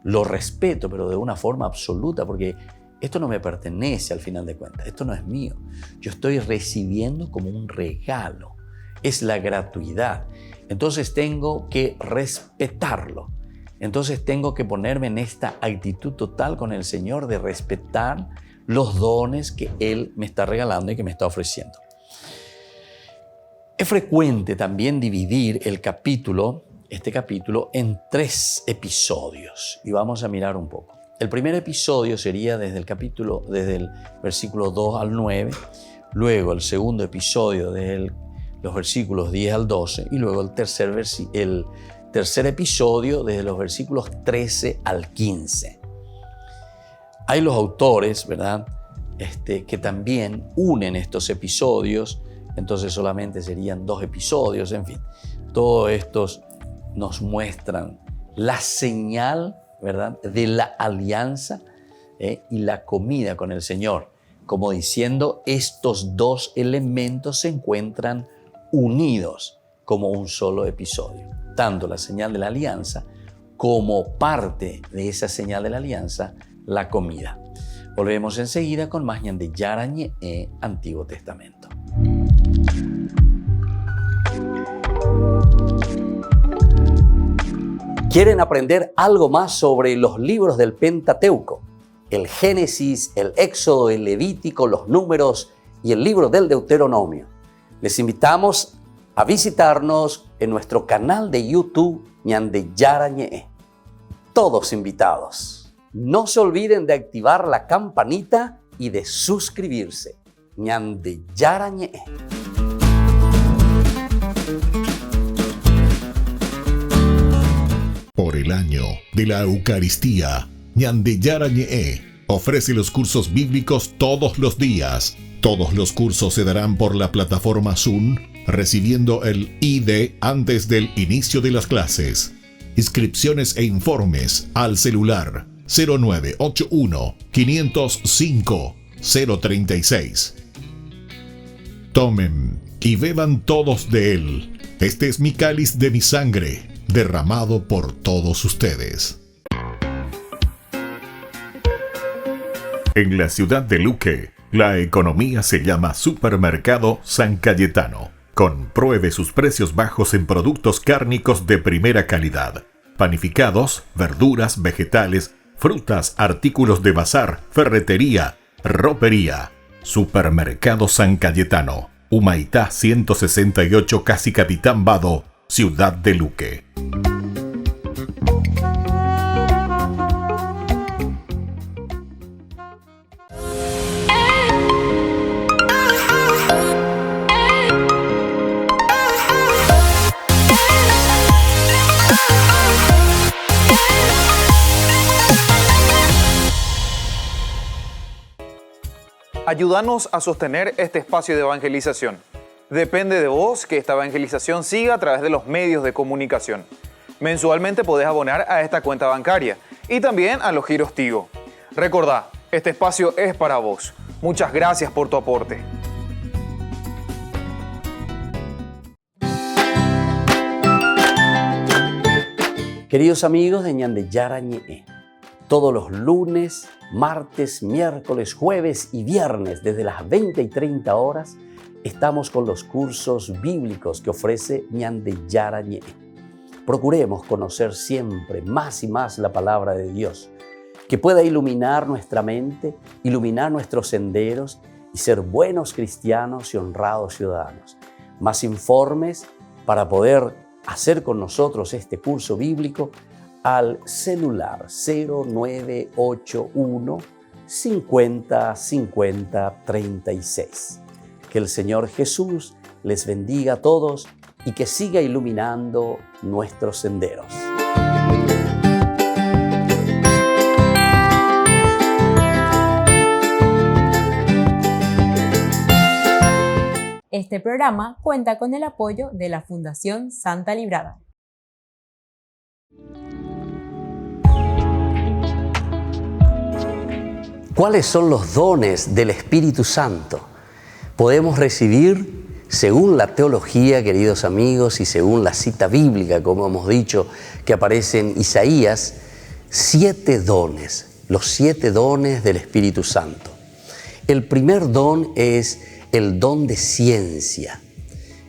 lo respeto, pero de una forma absoluta, porque esto no me pertenece al final de cuentas, esto no es mío. Yo estoy recibiendo como un regalo. Es la gratuidad. Entonces tengo que respetarlo. Entonces tengo que ponerme en esta actitud total con el Señor de respetar los dones que Él me está regalando y que me está ofreciendo. Es frecuente también dividir este capítulo en 3 episodios y vamos a mirar un poco. El primer episodio sería desde el versículo 2 al 9, luego el segundo episodio desde los versículos 10 al 12 y luego el tercer episodio desde los versículos 13 al 15. Hay los autores, ¿verdad?, que también unen estos episodios, entonces solamente serían 2 episodios, en fin. Todos estos nos muestran la señal, ¿verdad?, de la alianza y la comida con el Señor. Como diciendo, estos 2 elementos se encuentran unidos como un solo episodio. Tanto la señal de la alianza como parte de esa señal de la alianza, la comida. Volvemos enseguida con más Ñan de Yarañe Antiguo Testamento. ¿Quieren aprender algo más sobre los libros del Pentateuco? El Génesis, el Éxodo, el Levítico, los Números y el libro del Deuteronomio. Les invitamos a visitarnos en nuestro canal de YouTube Ñan de Yarañe. Todos invitados. No se olviden de activar la campanita y de suscribirse. Ñan de Yarañe. Por el año de la Eucaristía, Ñan de Yarañe ofrece los cursos bíblicos todos los días. Todos los cursos se darán por la plataforma Zoom, recibiendo el ID antes del inicio de las clases. Inscripciones e informes al celular 0981 505 036. Tomen y beban todos de él. Este es mi cáliz de mi sangre, derramado por todos ustedes. En la ciudad de Luque, la economía se llama Supermercado San Cayetano. Compruebe sus precios bajos en productos cárnicos de primera calidad. Panificados, verduras, vegetales, frutas, artículos de bazar, ferretería, ropería. Supermercado San Cayetano. Humaitá 168, Casi Capitán Vado, Ciudad de Luque. Ayúdanos a sostener este espacio de evangelización. Depende de vos que esta evangelización siga a través de los medios de comunicación. Mensualmente podés abonar a esta cuenta bancaria y también a los giros Tigo. Recordá, Este espacio es para vos. Muchas gracias por tu aporte. Queridos amigos de Ñande Yarañe, todos los lunes, martes, miércoles, jueves y viernes desde las 20 y 30 horas estamos con los cursos bíblicos que ofrece Ñande Yarañe. Procuremos conocer siempre más y más la palabra de Dios, que pueda iluminar nuestra mente, iluminar nuestros senderos y ser buenos cristianos y honrados ciudadanos. Más informes para poder hacer con nosotros este curso bíblico al celular 0981 50 50 36. Que el Señor Jesús les bendiga a todos y que siga iluminando nuestros senderos. Este programa cuenta con el apoyo de la Fundación Santa Librada. ¿Cuáles son los dones del Espíritu Santo? Podemos recibir, según la teología, queridos amigos, y según la cita bíblica, como hemos dicho, que aparece en Isaías, 7 dones, los 7 dones del Espíritu Santo. El primer don es el don de ciencia.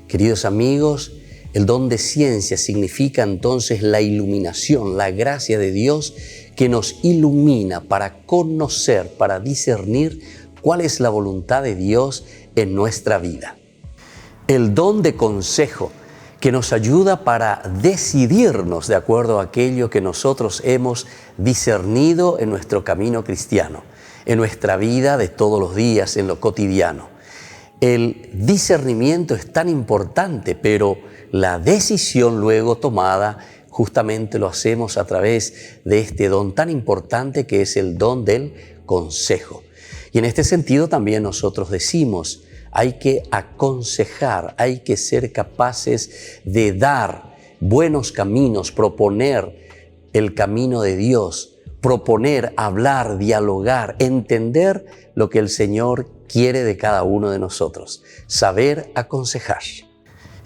Queridos amigos, el don de ciencia significa entonces la iluminación, la gracia de Dios que nos ilumina para conocer, para discernir cuál es la voluntad de Dios en nuestra vida. El don de consejo, que nos ayuda para decidirnos de acuerdo a aquello que nosotros hemos discernido en nuestro camino cristiano, en nuestra vida de todos los días, en lo cotidiano. El discernimiento es tan importante, pero la decisión luego tomada justamente lo hacemos a través de este don tan importante que es el don del consejo. Y en este sentido también nosotros decimos, hay que aconsejar, hay que ser capaces de dar buenos caminos, proponer el camino de Dios, proponer, hablar, dialogar, entender lo que el Señor quiere de cada uno de nosotros, saber aconsejar.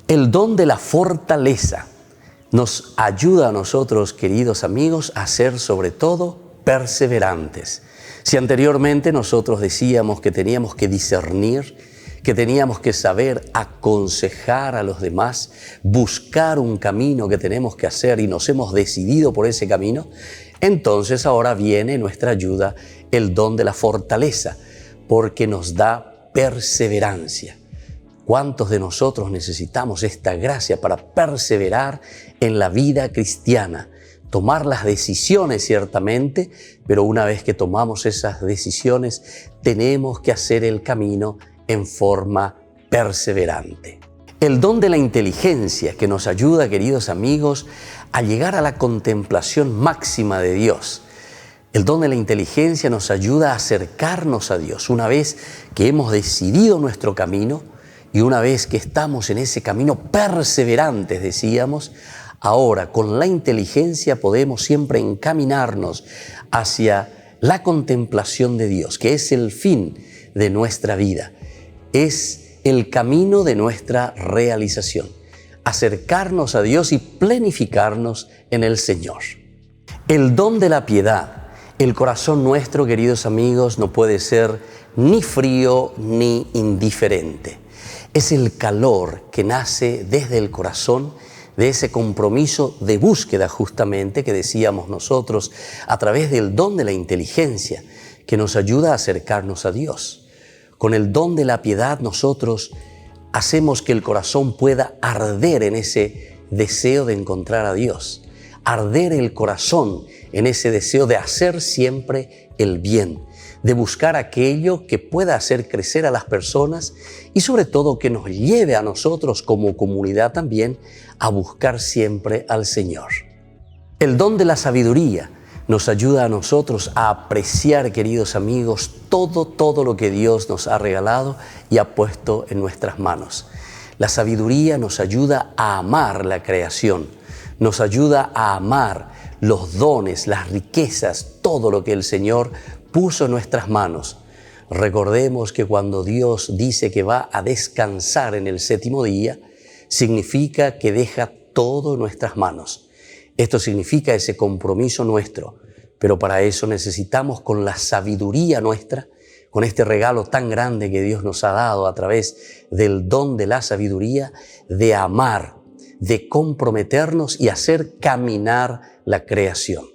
El don de la fortaleza nos ayuda a nosotros, queridos amigos, a ser sobre todo perseverantes. Si anteriormente nosotros decíamos que teníamos que discernir, que teníamos que saber aconsejar a los demás, buscar un camino que tenemos que hacer y nos hemos decidido por ese camino, entonces ahora viene nuestra ayuda el don de la fortaleza, porque nos da perseverancia. ¿Cuántos de nosotros necesitamos esta gracia para perseverar en la vida cristiana? Tomar las decisiones ciertamente, pero una vez que tomamos esas decisiones, tenemos que hacer el camino en forma perseverante. El don de la inteligencia que nos ayuda, queridos amigos, a llegar a la contemplación máxima de Dios. El don de la inteligencia nos ayuda a acercarnos a Dios una vez que hemos decidido nuestro camino y una vez que estamos en ese camino perseverantes, decíamos, ahora con la inteligencia podemos siempre encaminarnos hacia la contemplación de Dios, que es el fin de nuestra vida, es el camino de nuestra realización, acercarnos a Dios y planificarnos en el Señor. El don de la piedad. El corazón nuestro, queridos amigos, no puede ser ni frío ni indiferente. Es el calor que nace desde el corazón, de ese compromiso de búsqueda justamente que decíamos nosotros a través del don de la inteligencia que nos ayuda a acercarnos a Dios. Con el don de la piedad nosotros hacemos que el corazón pueda arder en ese deseo de encontrar a Dios. Arder el corazón en ese deseo de hacer siempre el bien, de buscar aquello que pueda hacer crecer a las personas y sobre todo que nos lleve a nosotros como comunidad también a buscar siempre al Señor. El don de la sabiduría nos ayuda a nosotros a apreciar, queridos amigos, todo lo que Dios nos ha regalado y ha puesto en nuestras manos. La sabiduría nos ayuda a amar la creación, nos ayuda a amar los dones, las riquezas, todo lo que el Señor puso en nuestras manos. Recordemos que cuando Dios dice que va a descansar en el séptimo día, significa que deja todo en nuestras manos. Esto significa ese compromiso nuestro, pero para eso necesitamos, con la sabiduría nuestra, con este regalo tan grande que Dios nos ha dado a través del don de la sabiduría, de amar, de comprometernos y hacer caminar la creación.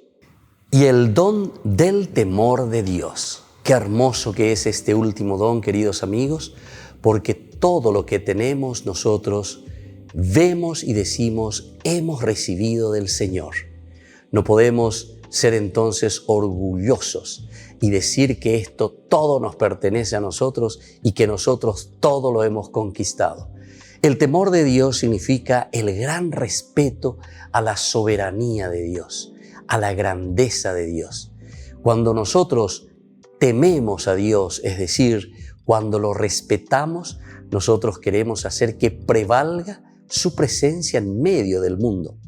Y el don del temor de Dios. Qué hermoso que es este último don, queridos amigos, porque todo lo que tenemos nosotros vemos y decimos hemos recibido del Señor. No podemos ser entonces orgullosos y decir que esto todo nos pertenece a nosotros y que nosotros todo lo hemos conquistado. El temor de Dios significa el gran respeto a la soberanía de Dios, a la grandeza de Dios. Cuando nosotros tememos a Dios, es decir, cuando lo respetamos, nosotros queremos hacer que prevalga su presencia en medio del mundo.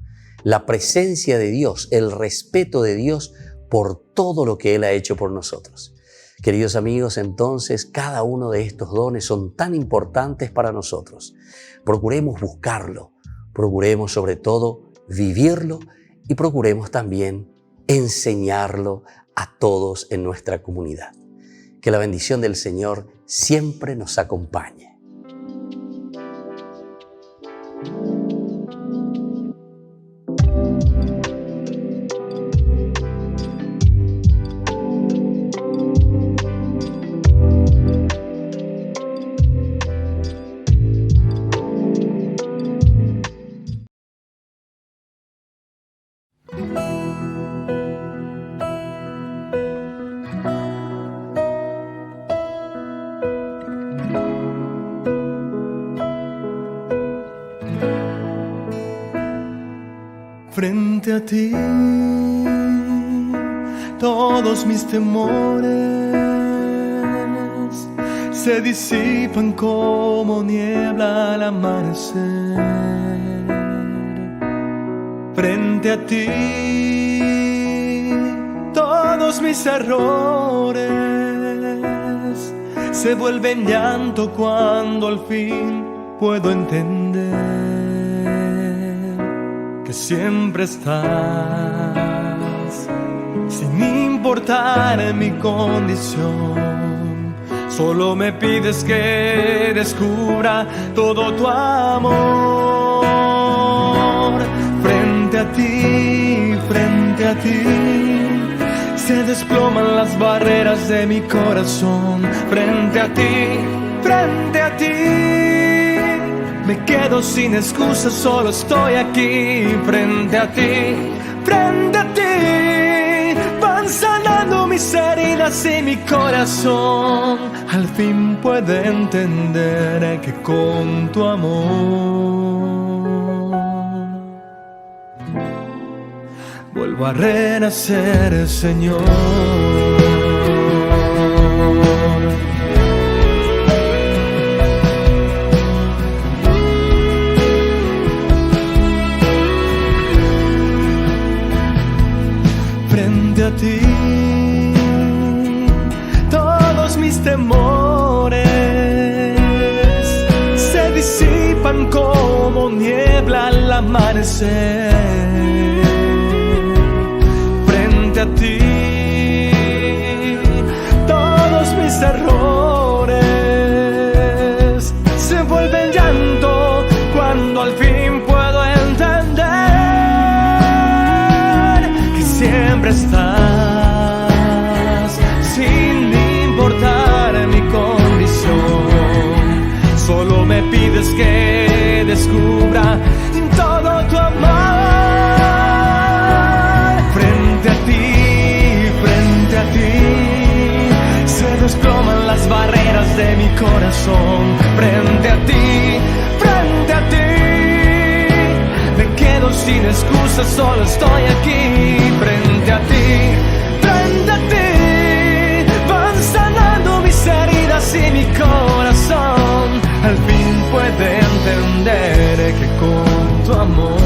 La presencia de Dios, el respeto de Dios por todo lo que Él ha hecho por nosotros. Queridos amigos, entonces cada uno de estos dones son tan importantes para nosotros. Procuremos buscarlo, procuremos sobre todo vivirlo y procuremos también enseñarlo a todos en nuestra comunidad. Que la bendición del Señor siempre nos acompañe. Frente a ti, todos mis temores se disipan como niebla al amanecer. Frente a ti, todos mis errores se vuelven llanto cuando al fin puedo entender que siempre estás, sin importar mi condición. Solo me pides que descubra todo tu amor. Frente a ti, se desploman las barreras de mi corazón. Frente a ti, me quedo sin excusas, solo estoy aquí. Frente a ti, van sanando mis heridas y mi corazón al fin puede entender que con tu amor vuelvo a renacer, Señor. A ti, todos mis temores se disipan como niebla al amanecer. Frente a ti, todos mis errores se vuelven llanto cuando al fin puedo entender que siempre estás, sin importar mi condición. Solo me pides que descubra todo tu amor. Frente a ti, se desploman las barreras de mi corazón. Frente a ti, me quedo sin excusas, solo estoy aquí. Frente a ti, van sanando mis heridas y mi corazón al fin puede entender que con tu amor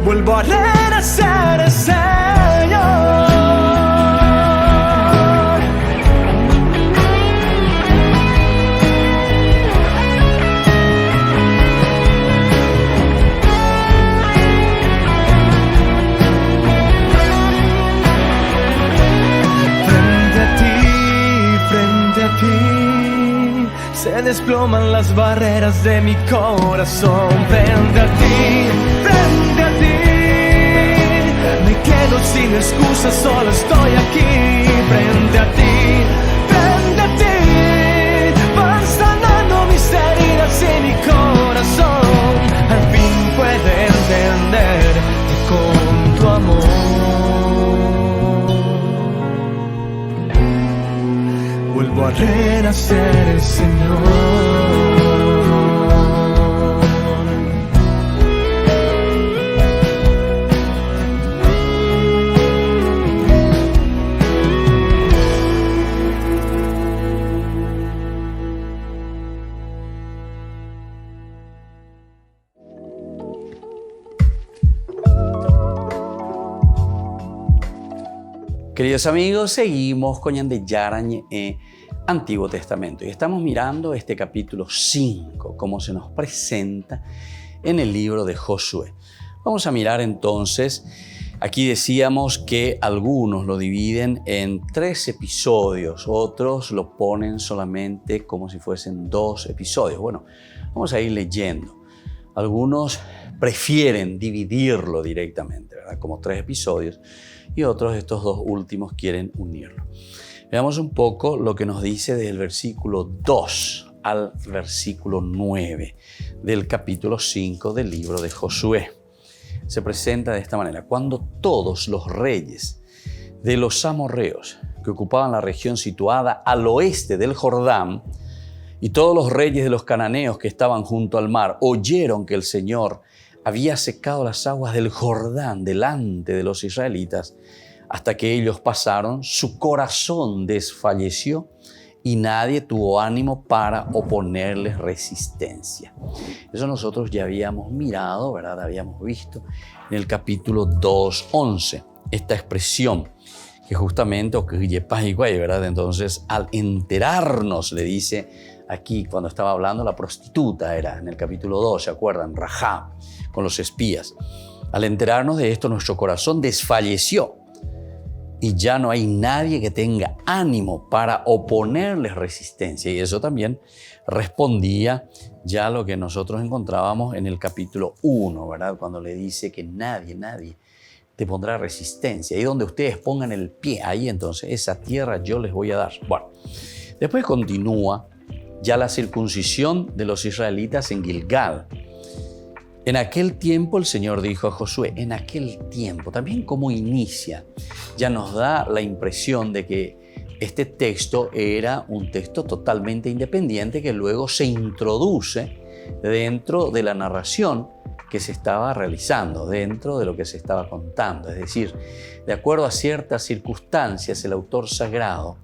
vuelvo a renacer, desploman las barreras de mi corazón. Frente a ti, frente a ti, me quedo sin excusas, solo estoy aquí. Frente a ti, frente a ti, van sanando mis heridas y mi corazón al fin puede entender que con tu amor vuelvo a renacer, Señor. Queridos amigos, seguimos con Ñande Yarañe Antiguo Testamento y estamos mirando este capítulo 5, cómo se nos presenta en el libro de Josué. Vamos a mirar entonces, aquí decíamos que algunos lo dividen en 3 episodios, otros lo ponen solamente como si fuesen 2 episodios. Bueno, vamos a ir leyendo. Algunos prefieren dividirlo directamente, ¿verdad? Como 3 episodios. Y otros, estos 2 últimos, quieren unirlo. Veamos un poco lo que nos dice del versículo 2 al versículo 9 del capítulo 5 del libro de Josué. Se presenta de esta manera: cuando todos los reyes de los amorreos que ocupaban la región situada al oeste del Jordán y todos los reyes de los cananeos que estaban junto al mar oyeron que el Señor había secado las aguas del Jordán delante de los israelitas hasta que ellos pasaron, su corazón desfalleció y nadie tuvo ánimo para oponerles resistencia. Eso nosotros ya habíamos mirado, ¿verdad? Habíamos visto en el capítulo 2:11 esta expresión que justamente, ¿verdad? Entonces, al enterarnos, le dice aquí, cuando estaba hablando la prostituta, era en el capítulo 2, ¿se acuerdan? Rahab, con los espías. Al enterarnos de esto, nuestro corazón desfalleció y ya no hay nadie que tenga ánimo para oponerles resistencia. Y eso también respondía ya a lo que nosotros encontrábamos en el capítulo 1, ¿verdad? Cuando le dice que nadie te pondrá resistencia. Ahí donde ustedes pongan el pie, ahí entonces esa tierra yo les voy a dar. Bueno, después continúa ya la circuncisión de los israelitas en Gilgal. En aquel tiempo el Señor dijo a Josué, en aquel tiempo, también cómo inicia, ya nos da la impresión de que este texto era un texto totalmente independiente que luego se introduce dentro de la narración que se estaba realizando, dentro de lo que se estaba contando. Es decir, de acuerdo a ciertas circunstancias, el autor sagrado,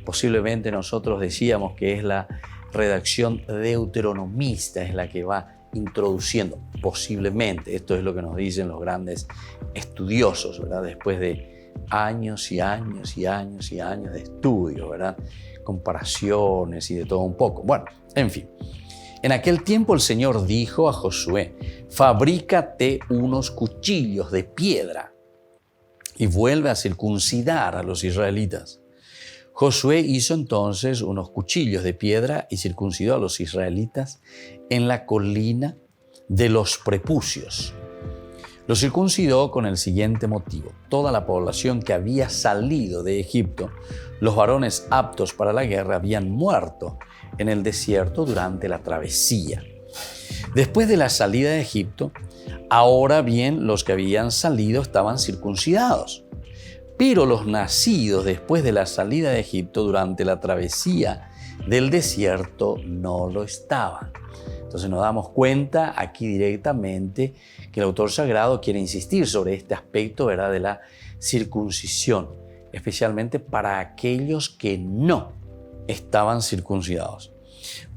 posiblemente nosotros decíamos que es la redacción deuteronomista, es la que va introduciendo, posiblemente, esto es lo que nos dicen los grandes estudiosos, ¿verdad? Después de años y años y años y años de estudio, ¿verdad? Comparaciones y de todo un poco. Bueno, en fin. En aquel tiempo el Señor dijo a Josué, fabrícate unos cuchillos de piedra y vuelve a circuncidar a los israelitas. Josué hizo entonces unos cuchillos de piedra y circuncidó a los israelitas en la colina de los prepucios. Los circuncidó con el siguiente motivo. Toda la población que había salido de Egipto, los varones aptos para la guerra, habían muerto en el desierto durante la travesía. Después de la salida de Egipto, ahora bien los que habían salido estaban circuncidados. Pero los nacidos después de la salida de Egipto durante la travesía del desierto no lo estaban. Entonces nos damos cuenta aquí directamente que el autor sagrado quiere insistir sobre este aspecto, ¿verdad?, de la circuncisión, especialmente para aquellos que no estaban circuncidados.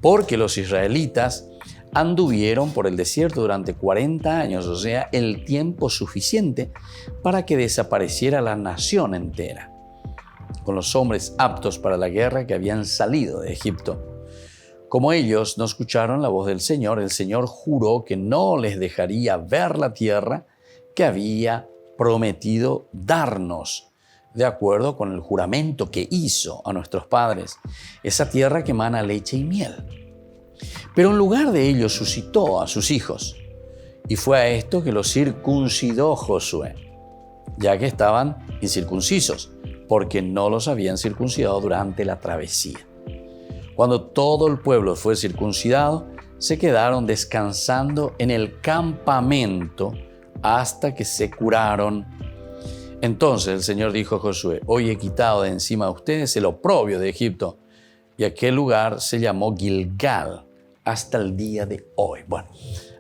Porque los israelitas anduvieron por el desierto durante 40 años, o sea, el tiempo suficiente para que desapareciera la nación entera, con los hombres aptos para la guerra que habían salido de Egipto. Como ellos no escucharon la voz del Señor, el Señor juró que no les dejaría ver la tierra que había prometido darnos, de acuerdo con el juramento que hizo a nuestros padres, esa tierra que emana leche y miel. Pero en lugar de ello suscitó a sus hijos. Y fue a esto que los circuncidó Josué, ya que estaban incircuncisos, porque no los habían circuncidado durante la travesía. Cuando todo el pueblo fue circuncidado, se quedaron descansando en el campamento hasta que se curaron. Entonces el Señor dijo a Josué: hoy he quitado de encima de ustedes el oprobio de Egipto. Y aquel lugar se llamó Gilgal hasta el día de hoy. Bueno,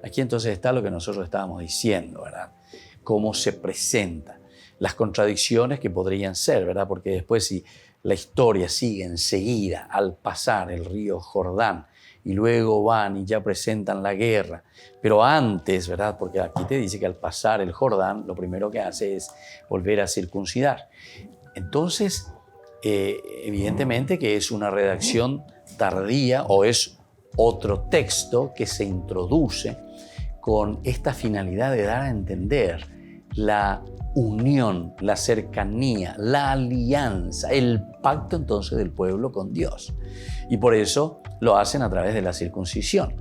aquí entonces está lo que nosotros estábamos diciendo, ¿verdad? Cómo se presenta, las contradicciones que podrían ser, ¿verdad? Porque después, si la historia sigue enseguida al pasar el río Jordán y luego van y ya presentan la guerra, pero antes, ¿verdad? Porque aquí te dice que al pasar el Jordán lo primero que hace es volver a circuncidar. Entonces, evidentemente que es una redacción tardía o es otro texto que se introduce con esta finalidad de dar a entender la unión, la cercanía, la alianza, el pacto entonces del pueblo con Dios. Y por eso lo hacen a través de la circuncisión.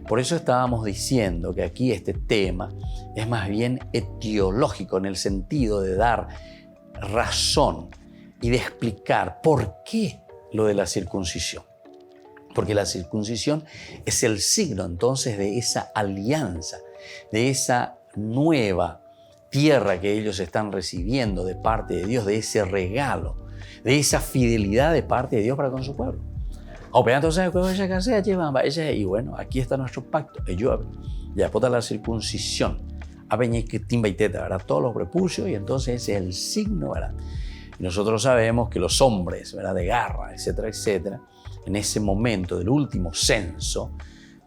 Por eso estábamos diciendo que aquí este tema es más bien etiológico, en el sentido de dar razón y de explicar por qué lo de la circuncisión. Porque la circuncisión es el signo entonces de esa alianza, de esa nueva tierra que ellos están recibiendo de parte de Dios, de ese regalo, de esa fidelidad de parte de Dios para con su pueblo. Y bueno, aquí está nuestro pacto. Ya después de la circuncisión, ¿verdad? Todos los prepucios, y entonces ese es el signo, ¿verdad? Y nosotros sabemos que los hombres, ¿verdad? De garra, etcétera, etcétera, en ese momento del último censo,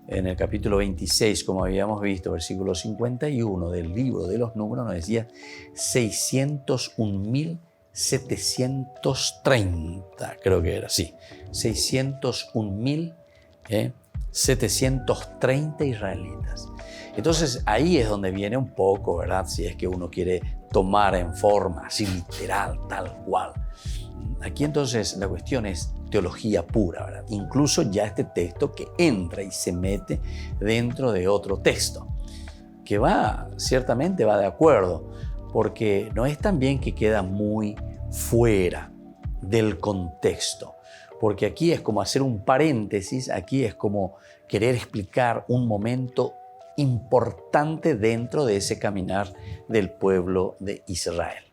en el capítulo 26, como habíamos visto, versículo 51 del libro de los números, nos decía 601.730, creo que era, sí, 601.730 israelitas. Entonces ahí es donde viene un poco, ¿verdad? Si es que uno quiere tomar en forma así literal, tal cual. Aquí entonces la cuestión es teología pura, ¿verdad? Incluso ya este texto que entra y se mete dentro de otro texto, que ciertamente va de acuerdo, porque no es también que queda muy fuera del contexto, porque aquí es como hacer un paréntesis, aquí es como querer explicar un momento importante dentro de ese caminar del pueblo de Israel.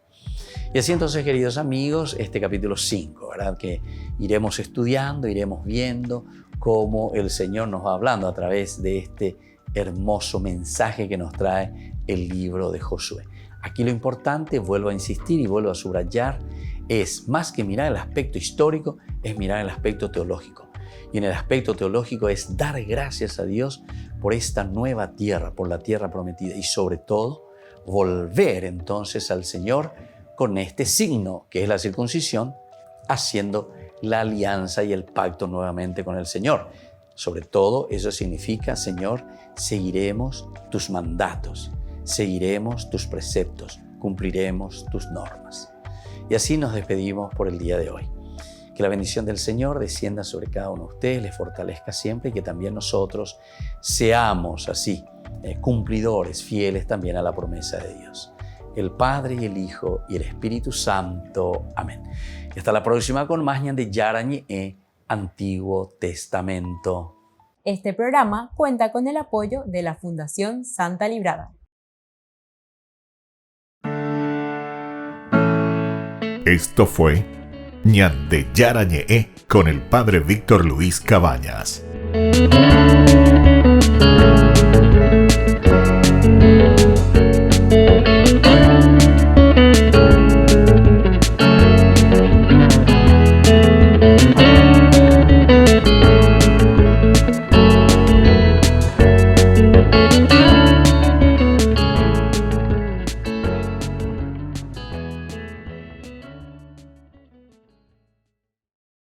Y así entonces, queridos amigos, este capítulo 5, ¿verdad? Que iremos estudiando, iremos viendo cómo el Señor nos va hablando a través de este hermoso mensaje que nos trae el libro de Josué. Aquí lo importante, vuelvo a insistir y vuelvo a subrayar, es más que mirar el aspecto histórico, es mirar el aspecto teológico. Y en el aspecto teológico es dar gracias a Dios por esta nueva tierra, por la tierra prometida, y sobre todo volver entonces al Señor con este signo que es la circuncisión, haciendo la alianza y el pacto nuevamente con el Señor. Sobre todo eso significa: Señor, seguiremos tus mandatos, seguiremos tus preceptos, cumpliremos tus normas. Y así nos despedimos por el día de hoy. Que la bendición del Señor descienda sobre cada uno de ustedes, les fortalezca siempre, y que también nosotros seamos así, cumplidores, fieles también a la promesa de Dios. El Padre y el Hijo y el Espíritu Santo. Amén. Y hasta la próxima con más de Yarañe, Antiguo Testamento. Este programa cuenta con el apoyo de la Fundación Santa Librada. Esto fue Ñande Yarañe con el Padre Víctor Luis Cabañas.